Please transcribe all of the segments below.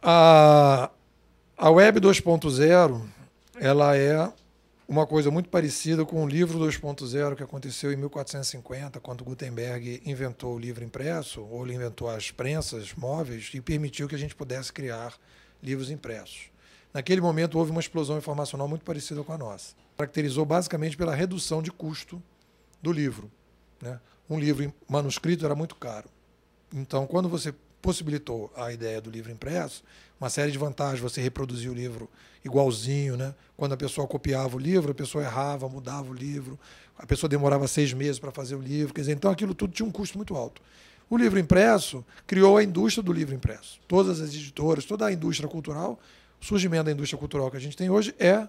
A, a Web 2.0, ela é uma coisa muito parecida com o livro 2.0 que aconteceu em 1450, quando Gutenberg inventou o livro impresso, ou ele inventou as prensas móveis e permitiu que a gente pudesse criar livros impressos. Naquele momento houve uma explosão informacional muito parecida com a nossa. Caracterizou basicamente pela redução de custo do livro, né? Um livro manuscrito era muito caro. Então, quando você possibilitou a ideia do livro impresso, uma série de vantagens, você reproduzia o livro igualzinho, né? Quando a pessoa copiava o livro, a pessoa errava, mudava o livro, a pessoa demorava 6 meses para fazer o livro, quer dizer, então aquilo tudo tinha um custo muito alto. O livro impresso criou a indústria do livro impresso. Todas as editoras, toda a indústria cultural, o surgimento da indústria cultural que a gente tem hoje é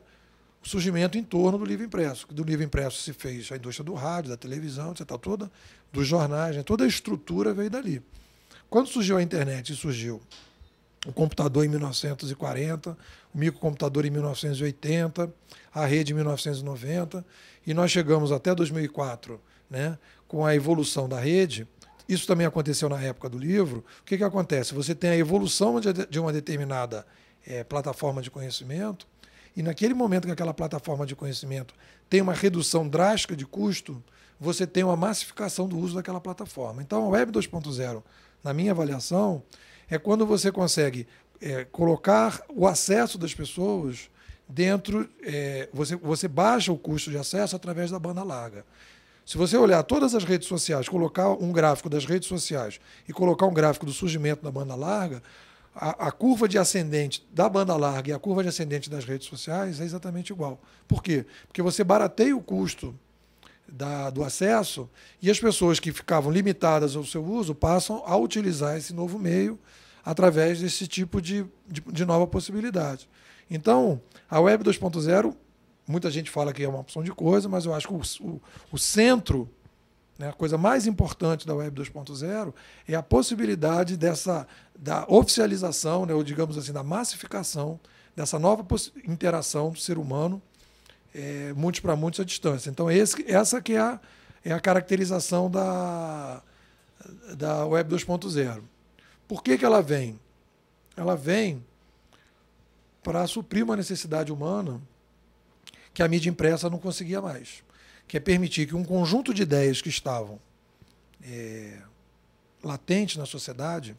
o surgimento em torno do livro impresso. Do livro impresso se fez a indústria do rádio, da televisão, etc., toda, dos jornais, né? Toda a estrutura veio dali. Quando surgiu a internet e surgiu o computador em 1940, o microcomputador em 1980, a rede em 1990, e nós chegamos até 2004, né, com a evolução da rede. Isso também aconteceu na época do livro. O que acontece? Você tem a evolução de uma determinada plataforma de conhecimento, e naquele momento que aquela plataforma de conhecimento tem uma redução drástica de custo, você tem uma massificação do uso daquela plataforma. Então, a Web 2.0, na minha avaliação, é quando você consegue colocar o acesso das pessoas dentro, você baixa o custo de acesso através da banda larga. Se você olhar todas as redes sociais, colocar um gráfico das redes sociais e colocar um gráfico do surgimento da banda larga, a curva de ascendente da banda larga e a curva de ascendente das redes sociais é exatamente igual. Por quê? Porque você barateia o custo do acesso e as pessoas que ficavam limitadas ao seu uso passam a utilizar esse novo meio através desse tipo de nova possibilidade. Então, a Web 2.0, muita gente fala que é uma opção de coisa, mas eu acho que o centro, né, a coisa mais importante da Web 2.0 é a possibilidade da oficialização, né, ou digamos assim, da massificação dessa nova interação do ser humano, muitos para muitos à distância. Então, essa que é a caracterização da Web 2.0. Por que ela vem? Ela vem para suprir uma necessidade humana que a mídia impressa não conseguia mais, que é permitir que um conjunto de ideias que estavam latentes na sociedade,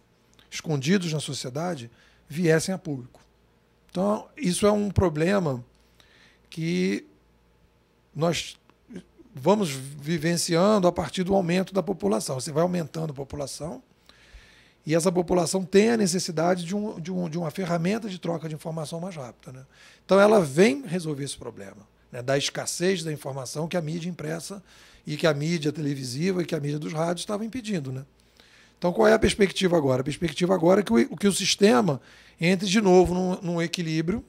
escondidos na sociedade, viessem a público. Então, isso é um problema que nós vamos vivenciando a partir do aumento da população. Você vai aumentando a população e essa população tem a necessidade de uma ferramenta de troca de informação mais rápida, né? Então, ela vem resolver esse problema, né, da escassez da informação que a mídia impressa e que a mídia televisiva e que a mídia dos rádios estavam impedindo, né? Então, qual é a perspectiva agora? A perspectiva agora é que o sistema entre de novo num equilíbrio,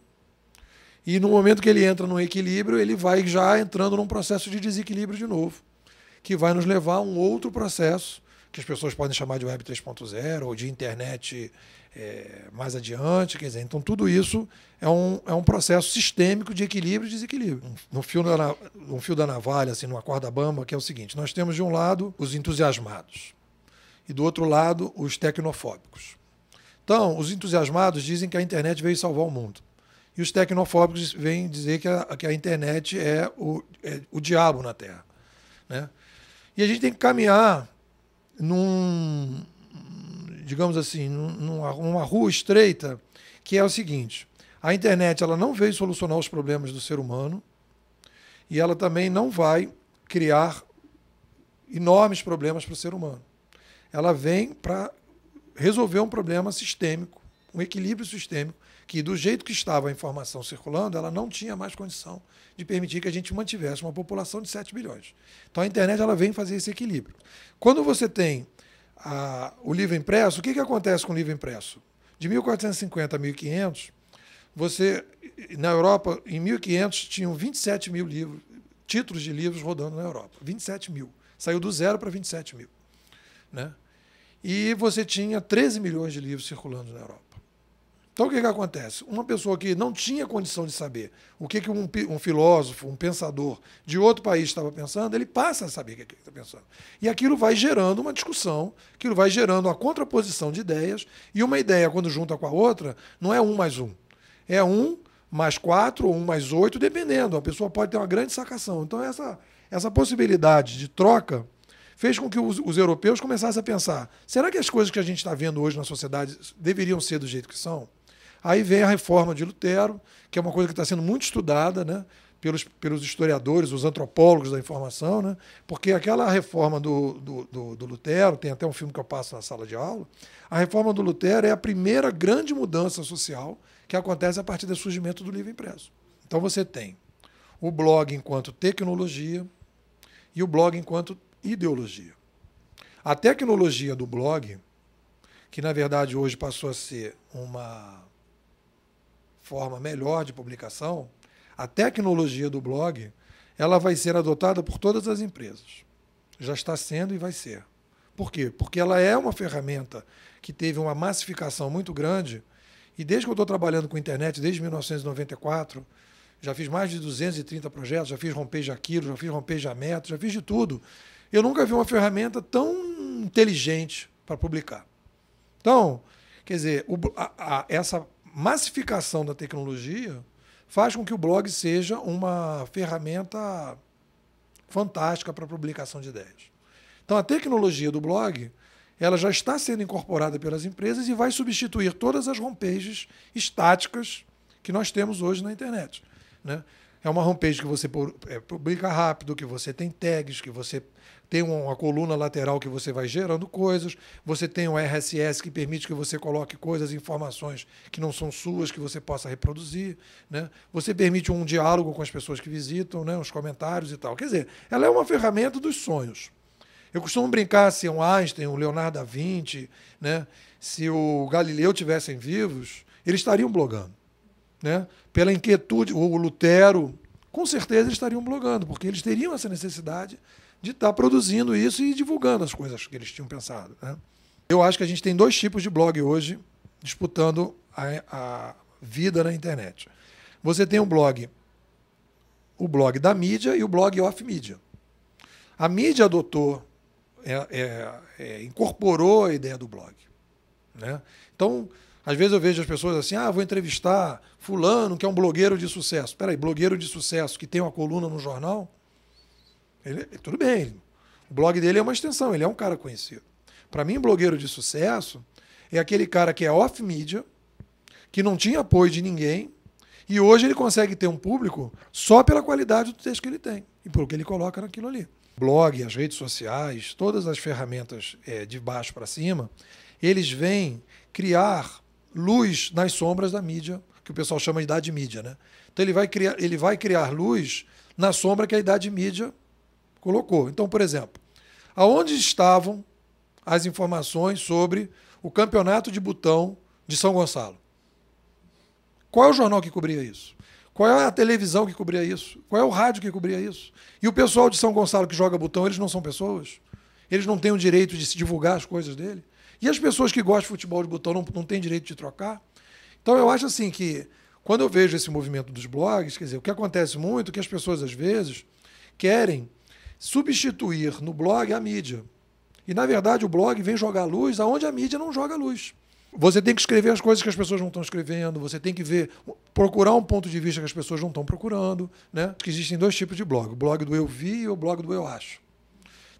e no momento que ele entra num equilíbrio, ele vai já entrando num processo de desequilíbrio de novo, que vai nos levar a um outro processo, que as pessoas podem chamar de Web 3.0 ou de internet mais adiante. Quer dizer, então, tudo isso é um processo sistêmico de equilíbrio e desequilíbrio. No fio da navalha, assim, numa corda bamba, que é o seguinte: nós temos de um lado os entusiasmados e do outro lado os tecnofóbicos. Então, os entusiasmados dizem que a internet veio salvar o mundo. E os tecnofóbicos vêm dizer que a internet é o diabo na Terra, né? E a gente tem que caminhar digamos assim, numa rua estreita, que é o seguinte: a internet ela não veio solucionar os problemas do ser humano e ela também não vai criar enormes problemas para o ser humano. Ela vem para resolver um problema sistêmico, um equilíbrio sistêmico, que do jeito que estava a informação circulando, ela não tinha mais condição de permitir que a gente mantivesse uma população de 7 bilhões. Então a internet ela vem fazer esse equilíbrio. Quando você tem o livro impresso, o que acontece com o livro impresso? De 1450 a 1500, na Europa, em 1500, tinham 27 mil títulos de livros rodando na Europa. 27 mil. Saiu do zero para 27 mil. Né? E você tinha 13 milhões de livros circulando na Europa. Então, o que acontece? Uma pessoa que não tinha condição de saber o que um filósofo, um pensador de outro país estava pensando, ele passa a saber o que ele está pensando. E aquilo vai gerando uma discussão, aquilo vai gerando uma contraposição de ideias, e uma ideia, quando junta com a outra, não é 1 mais 1. É 1 mais 4 ou 1 mais 8, dependendo. A pessoa pode ter uma grande sacação. Então, essa possibilidade de troca fez com que os europeus começassem a pensar: será que as coisas que a gente está vendo hoje na sociedade deveriam ser do jeito que são? Aí vem a reforma de Lutero, que é uma coisa que está sendo muito estudada, né, pelos historiadores, os antropólogos da informação, né, porque aquela reforma do Lutero, tem até um filme que eu passo na sala de aula, a reforma do Lutero é a primeira grande mudança social que acontece a partir do surgimento do livro impresso. Então você tem o blog enquanto tecnologia e o blog enquanto ideologia. A tecnologia do blog, que na verdade hoje passou a ser uma forma melhor de publicação, a tecnologia do blog, ela vai ser adotada por todas as empresas. Já está sendo e vai ser. Por quê? Porque ela é uma ferramenta que teve uma massificação muito grande, e desde que eu estou trabalhando com internet, desde 1994, já fiz mais de 230 projetos, já fiz homepage Aquilo, já fiz homepage Ametro, já fiz de tudo. Eu nunca vi uma ferramenta tão inteligente para publicar. Então, quer dizer, essa massificação da tecnologia faz com que o blog seja uma ferramenta fantástica para a publicação de ideias. Então, a tecnologia do blog, ela já está sendo incorporada pelas empresas e vai substituir todas as homepages estáticas que nós temos hoje na internet, né? É uma homepage que você publica rápido, que você tem tags, que você tem uma coluna lateral que você vai gerando coisas, você tem um RSS que permite que você coloque coisas, informações que não são suas, que você possa reproduzir, né? Você permite um diálogo com as pessoas que visitam, né? Os comentários e tal. Quer dizer, ela é uma ferramenta dos sonhos. Eu costumo brincar, se o Einstein, o Leonardo da Vinci, né? Se o Galileu tivessem vivos, eles estariam blogando, né? Pela inquietude, o Lutero, com certeza eles estariam blogando, porque eles teriam essa necessidade de estar produzindo isso e divulgando as coisas que eles tinham pensado, né? Eu acho que a gente tem 2 tipos de blog hoje disputando a vida na internet. Você tem o blog da mídia e o blog off-mídia. A mídia adotou, incorporou a ideia do blog, né? Então, às vezes eu vejo as pessoas assim: vou entrevistar fulano, que é um blogueiro de sucesso. Espera aí, blogueiro de sucesso que tem uma coluna no jornal? Tudo bem, o blog dele é uma extensão, ele é um cara conhecido. Para mim, blogueiro de sucesso é aquele cara que é off-mídia, que não tinha apoio de ninguém, e hoje ele consegue ter um público só pela qualidade do texto que ele tem e pelo que ele coloca naquilo ali. O blog, as redes sociais, todas as ferramentas de baixo para cima, eles vêm criar luz nas sombras da mídia, que o pessoal chama de idade mídia, né? Então ele vai criar luz na sombra que a idade mídia colocou. Então, por exemplo, aonde estavam as informações sobre o campeonato de botão de São Gonçalo? Qual é o jornal que cobria isso? Qual é a televisão que cobria isso? Qual é o rádio que cobria isso? E o pessoal de São Gonçalo que joga botão, eles não são pessoas? Eles não têm o direito de se divulgar as coisas dele? E as pessoas que gostam de futebol de botão não têm direito de trocar? Então eu acho assim que, quando eu vejo esse movimento dos blogs, quer dizer, o que acontece muito é que as pessoas, às vezes, querem substituir no blog a mídia. E, na verdade, o blog vem jogar luz aonde a mídia não joga luz. Você tem que escrever as coisas que as pessoas não estão escrevendo, você tem que procurar um ponto de vista que as pessoas não estão procurando, né? Porque existem 2 tipos de blog, o blog do eu vi e o blog do eu acho.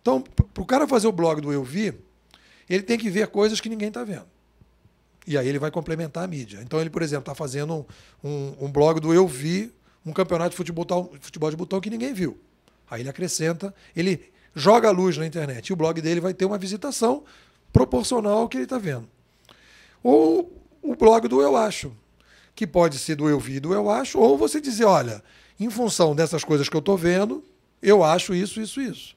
Então, para o cara fazer o blog do eu vi, ele tem que ver coisas que ninguém está vendo. E aí ele vai complementar a mídia. Então ele, por exemplo, está fazendo um blog do eu vi, um campeonato de futebol de botão que ninguém viu. Aí ele acrescenta, ele joga a luz na internet. E o blog dele vai ter uma visitação proporcional ao que ele está vendo. Ou o blog do eu acho, que pode ser do eu vi e do eu acho, ou você dizer, olha, em função dessas coisas que eu estou vendo, eu acho isso, isso, isso.